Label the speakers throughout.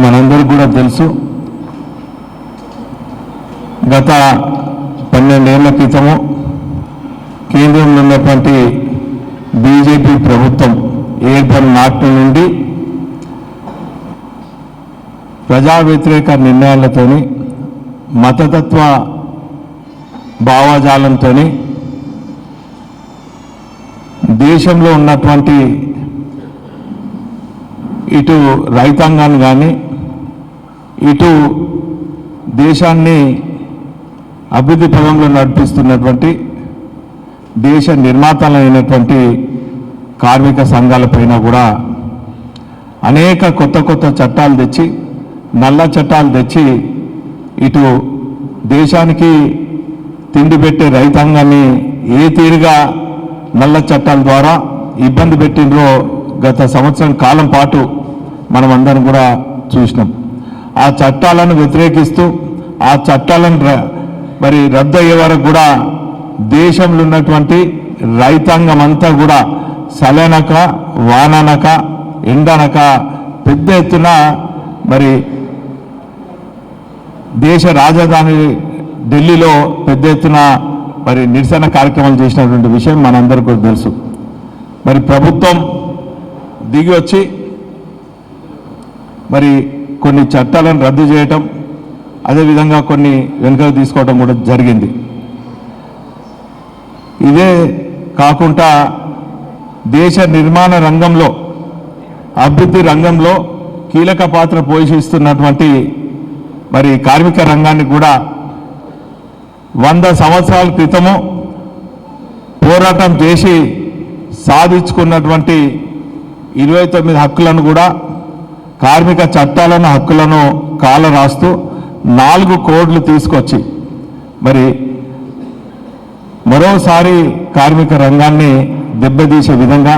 Speaker 1: మనందరికీ కూడా తెలుసు, గత 12 ఏళ్ల క్రితము కేంద్రంలో ఉన్నటువంటి బీజేపీ ప్రభుత్వం ఏర్పడిన నాటి నుండి ప్రజా వ్యతిరేక నిర్ణయాలతోని, మతతత్వ భావజాలంతో దేశంలో ఉన్నటువంటి ఇటు రైతాంగాన్ని కానీ ఇటు దేశాన్ని అభివృద్ధి పదంలో నడిపిస్తున్నటువంటి దేశ నిర్మాతలైనటువంటి కార్మిక సంఘాలపైన కూడా అనేక కొత్త చట్టాలు తెచ్చి, నల్ల చట్టాలు తెచ్చి ఇటు దేశానికి తిండి పెట్టే రైతాంగాన్ని ఏ తీరుగా నల్ల చట్టాల ద్వారా ఇబ్బంది పెట్టిండ్రో గత సంవత్సరం కాలం పాటు మనం అందరం కూడా చూసినాం. ఆ చట్టాలను వ్యతిరేకిస్తూ ఆ చట్టాలను మరి రద్దు అయ్యే వరకు కూడా దేశంలో ఉన్నటువంటి రైతాంగం అంతా కూడా సలనక వాననక ఎండనక పెద్ద ఎత్తున మరి దేశ రాజధాని ఢిల్లీలో పెద్ద ఎత్తున మరి నిరసన కార్యక్రమాలు చేసినటువంటి విషయం మనందరికీ కూడా తెలుసు. మరి ప్రభుత్వం దిగి వచ్చి మరి కొన్ని చట్టాలను రద్దు చేయటం, అదేవిధంగా కొన్ని వెనుకకు తీసుకోవడం కూడా జరిగింది. ఇదే కాకుండా దేశ నిర్మాణ రంగంలో, అభివృద్ధి రంగంలో కీలక పాత్ర పోషిస్తున్నటువంటి మరి కార్మిక రంగాన్ని కూడా 100 సంవత్సరాల క్రితము పోరాటం చేసి సాధించుకున్నటువంటి 29 హక్కులను కూడా, కార్మిక చట్టాలను హక్కులను కాల రాస్తూ 4 కోడ్లు తీసుకొచ్చి మరి మరోసారి కార్మిక రంగాన్ని దెబ్బతీసే విధంగా,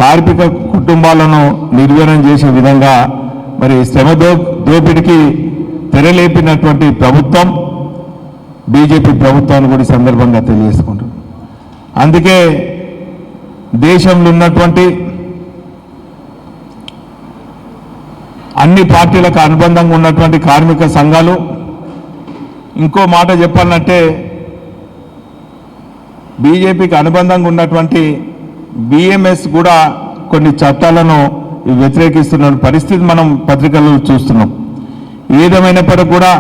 Speaker 1: కార్మిక కుటుంబాలను నిర్వీర్యం చేసే విధంగా మరి శ్రమ దోపిడికి తెరలేపినటువంటి ప్రభుత్వం బీజేపీ ప్రభుత్వాన్ని కూడా ఈ సందర్భంగా తెలియజేసుకుంటాం. అందుకే దేశంలో ఉన్నటువంటి అన్ని పార్టీలకు అనుబంధంగా ఉన్నటువంటి కార్మిక సంఘాలు, ఇంకో మాట చెప్పాలంటే బీజేపీకి అనుబంధంగా ఉన్నటువంటి బిఎంఎస్ కూడా కొన్ని చట్టాలను వ్యతిరేకిస్తున్న పరిస్థితి మనం పత్రికల్లో చూస్తున్నాం. ఏదేమైనప్పటికీ కూడా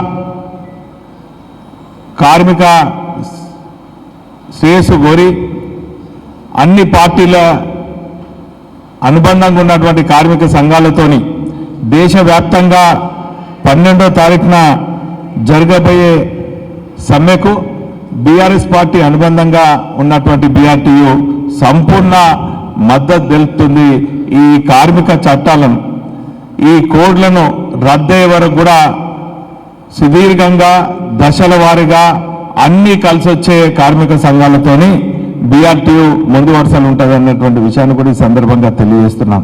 Speaker 1: కార్మిక శ్రేయస్సు కోరి అన్ని పార్టీల అనుబంధంగా ఉన్నటువంటి కార్మిక సంఘాలతోని దేశవ్యాప్తంగా 12వ తారీఖున జరగబోయే సమ్మెకు బీఆర్ఎస్ పార్టీ అనుబంధంగా ఉన్నటువంటి బీఆర్టీయూ సంపూర్ణ మద్దతు తెలుపుతుంది. ఈ కార్మిక చట్టాలను, ఈ కోడ్లను రద్దయ్యే వరకు కూడా సుదీర్ఘంగా దశల వారీగా అన్నీ కలిసి వచ్చే కార్మిక సంఘాలతోని బీఆర్టీయూ ముందు వరుసలు ఉంటుంది అన్నటువంటి విషయాన్ని కూడా ఈ సందర్భంగా తెలియజేస్తున్నాం.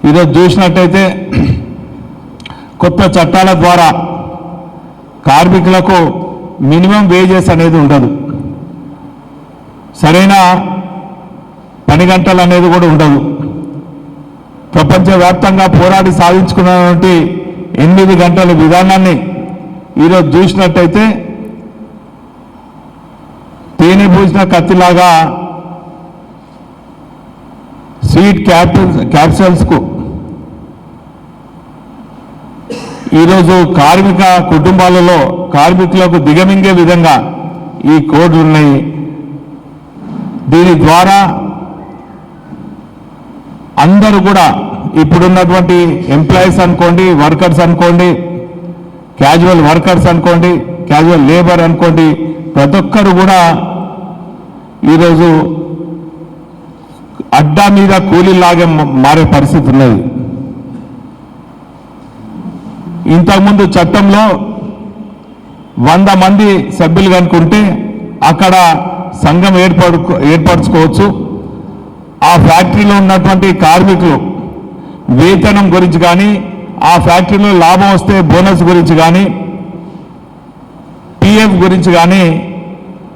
Speaker 1: ఈరోజు చూసినట్టయితే కొత్త చట్టాల ద్వారా కార్మికులకు మినిమం వేజెస్ అనేది ఉండదు, సరైన పని గంటలు అనేది కూడా ఉండదు. ప్రపంచవ్యాప్తంగా పోరాడి సాధించుకున్నటువంటి 8 గంటల విధానాన్ని ఈరోజు చూసినట్టయితే తేనె పూసిన కత్తిలాగా స్వీట్ క్యాప్సూల్స్కు ఈరోజు కార్మిక కుటుంబాలలో కార్మికులకు దిగమింగే విధంగా ఈ కోడ్లు ఉన్నాయి. దీని ద్వారా అందరూ కూడా ఇప్పుడున్నటువంటి ఎంప్లాయీస్ అనుకోండి, వర్కర్స్ అనుకోండి, క్యాజువల్ వర్కర్స్ అనుకోండి, క్యాజువల్ లేబర్ అనుకోండి, ప్రతి ఒక్కరు కూడా ఈరోజు అడ్డా మీద కూలీలాగే మారే పరిస్థితి ఉన్నది. ఇంతకుముందు చట్టంలో 100 మంది సభ్యులు కనుకుంటే అక్కడ సంఘం ఏర్పరచుకోవచ్చు. ఆ ఫ్యాక్టరీలో ఉన్నటువంటి కార్మికులు వేతనం గురించి కానీ, ఆ ఫ్యాక్టరీలో లాభం వస్తే బోనస్ గురించి కానీ, పిఎఫ్ గురించి కానీ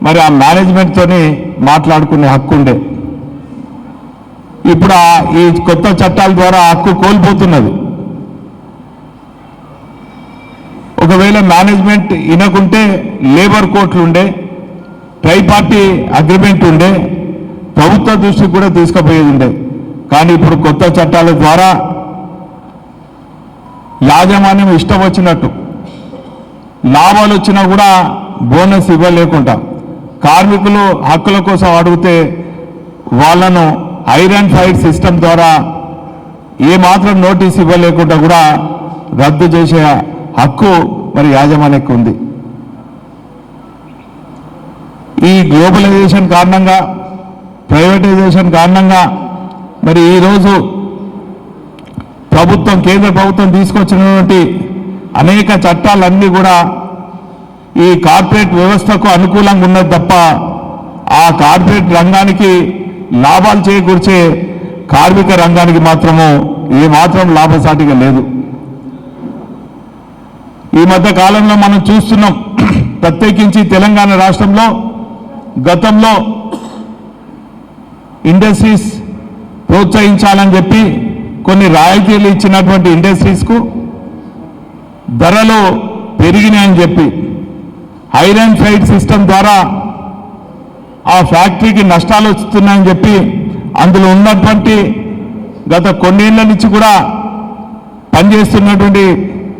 Speaker 1: మరి ఆ మేనేజ్మెంట్తోని మాట్లాడుకునే హక్కు ఉండే. ఇప్పుడు ఈ కొత్త చట్టాల ద్వారా హక్కు కోల్పోతున్నది. ఒకవేళ మేనేజ్మెంట్ వినకుంటే లేబర్ కోర్టులు ఉండే, ట్రైపార్టీ అగ్రిమెంట్ ఉండే, ప్రభుత్వ దృష్టికి కూడా తీసుకుపోయేది ఉండే. కానీ ఇప్పుడు కొత్త చట్టాల ద్వారా యాజమాన్యం ఇష్టం వచ్చినట్టు లాభాలు వచ్చినా కూడా బోనస్ ఇవ్వలేకుండా, కార్మికులు హక్కుల కోసం అడిగితే వాళ్ళను ఐరన్ ఫైర్ సిస్టమ్ ద్వారా ఏమాత్రం నోటీస్ ఇవ్వలేకుండా కూడా రద్దు చేసే హక్కు మరి యాజమాన్యానికి ఉంది. ఈ గ్లోబలైజేషన్ కారణంగా, ప్రైవేటైజేషన్ కారణంగా మరి ఈరోజు కేంద్ర ప్రభుత్వం తీసుకొచ్చినటువంటి అనేక చట్టాలన్నీ కూడా ఈ కార్పొరేట్ వ్యవస్థకు అనుకూలంగా ఉన్నది తప్ప ఆ కార్పొరేట్ రంగానికి లాభాలు చేకూర్చే కార్మిక రంగానికి మాత్రము ఏమాత్రం లాభసాటిగా లేదు. ఈ మధ్య కాలంలో మనం చూస్తున్నాం, ప్రత్యేకించి తెలంగాణ రాష్ట్రంలో గతంలో ఇండస్ట్రీస్ ప్రోత్సహించాలని చెప్పి కొన్ని రాయితీలు ఇచ్చినటువంటి ఇండస్ట్రీస్కు ధరలు పెరిగినాయని చెప్పి ఐరన్ ఫైర్ సిస్టమ్ ద్వారా ఆ ఫ్యాక్టరీకి నష్టాలు వస్తున్నాయని చెప్పి అందులో ఉన్నటువంటి గత కొన్నేళ్ల నుంచి కూడా పనిచేస్తున్నటువంటి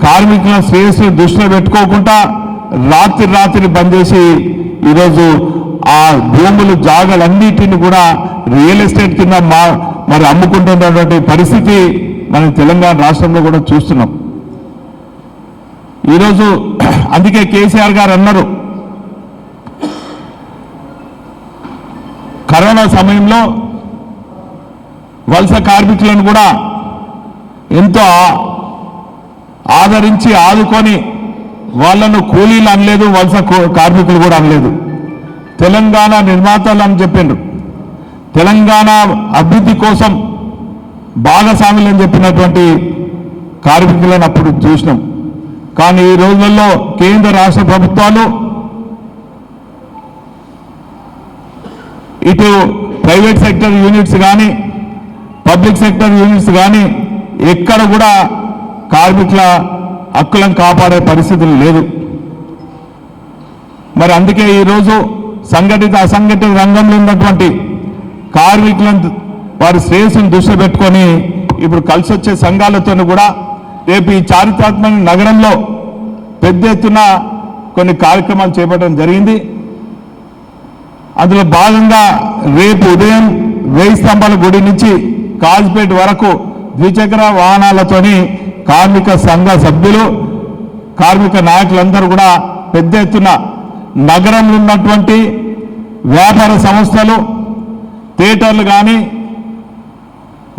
Speaker 1: కార్మికుల శ్రేయస్సును దృష్టిలో పెట్టుకోకుండా రాత్రి బంద్ చేసి ఈరోజు ఆ భూములు జాగాలన్నిటిని కూడా రియల్ ఎస్టేట్ కింద మరి అమ్ముకుంటున్నటువంటి పరిస్థితి మనం తెలంగాణ రాష్ట్రంలో కూడా చూస్తున్నాం. ఈరోజు అందుకే కేసీఆర్ గారు అన్నారు, కరోనా సమయంలో వలస కార్మికులను కూడా ఎంతో ఆదరించి ఆదుకొని వాళ్ళను కూలీలు అనలేదు, వలస కార్మికులు కూడా అనలేదు. తెలంగాణ నిర్మాతలు అని చెప్పిండ్రు, తెలంగాణ అభివృద్ధి కోసం భాగస్వాములు అని చెప్పినటువంటి కార్మికులను అప్పుడు చూసినాం. కానీ ఈ రోజుల్లో కేంద్ర రాష్ట్ర ప్రభుత్వాలు ఇటు ప్రైవేట్ సెక్టర్ యూనిట్స్ కానీ పబ్లిక్ సెక్టర్ యూనిట్స్ కానీ ఎక్కడ కూడా కార్మికుల హక్కులను కాపాడే పరిస్థితులు లేదు. మరి అందుకే ఈరోజు సంఘటిత అసంఘటిత రంగంలో ఉన్నటువంటి కార్మికులను వారి శ్రేయస్సును దృష్టిలో పెట్టుకొని ఇప్పుడు కలిసి వచ్చే సంఘాలతో కూడా రేపు ఈ చారిత్రాత్మక నగరంలో పెద్ద ఎత్తున కొన్ని కార్యక్రమాలు చేపట్టడం జరిగింది. అందులో భాగంగా రేపు ఉదయం 1000 స్తంభాల గుడి నుంచి కాజ్పేట వరకు ద్విచక్ర వాహనాలతోని కార్మిక సంఘ సభ్యులు, కార్మిక నాయకులందరూ కూడా పెద్ద ఎత్తున నగరంలో ఉన్నటువంటి వ్యాపార సంస్థలు, థియేటర్లు కానీ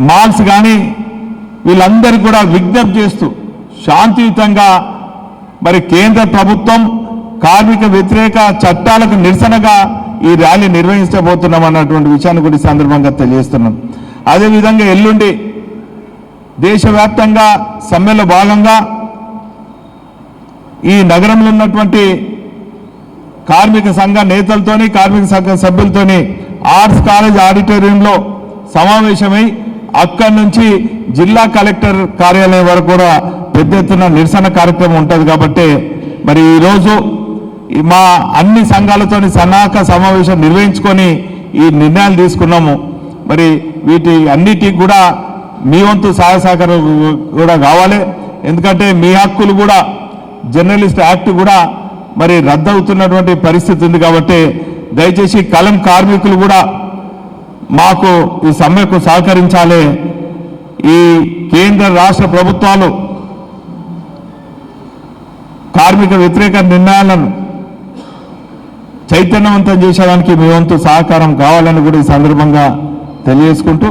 Speaker 1: మాల్స్ కానీ వీళ్ళందరికీ కూడా విజ్ఞప్తి చేస్తూ శాంతియుతంగా మరి కేంద్ర ప్రభుత్వం కార్మిక వ్యతిరేక చట్టాలకు నిరసనగా ఈ ర్యాలీ నిర్వహించబోతున్నాం అన్నటువంటి విషయాన్ని కూడా ఈ సందర్భంగా తెలియజేస్తున్నాం. అదేవిధంగా ఎల్లుండి దేశవ్యాప్తంగా సమ్మెలో భాగంగా ఈ నగరంలో ఉన్నటువంటి కార్మిక సంఘ నేతలతోని, కార్మిక సంఘ సభ్యులతోని ఆర్ట్స్ కాలేజ్ ఆడిటోరియంలో సమావేశమై అక్కడి నుంచి జిల్లా కలెక్టర్ కార్యాలయం వరకు కూడా పెద్ద ఎత్తున నిరసన కార్యక్రమం ఉంటుంది. కాబట్టి మరి ఈరోజు మా అన్ని సంఘాలతోని సన్నాహక సమావేశం నిర్వహించుకొని ఈ నిర్ణయాలు తీసుకున్నాము. మరి వీటి అన్నిటికి కూడా మీ వంతు సహాయ సహకారం కూడా కావాలి. ఎందుకంటే మీ హక్కులు కూడా జర్నలిస్ట్ యాక్ట్ కూడా మరి రద్దవుతున్నటువంటి పరిస్థితి ఉంది. కాబట్టి దయచేసి కలం కార్మికులు కూడా మాకు ఈ సమ్మెకు సహకరించాలి. ఈ కేంద్ర రాష్ట్ర ప్రభుత్వాలు కార్మిక వ్యతిరేక నిర్ణయాలను చైతన్యవంతం చేసేదానికి మీ వంతు సహకారం కావాలని కూడా ఈ సందర్భంగా తెలియజేసుకుంటూ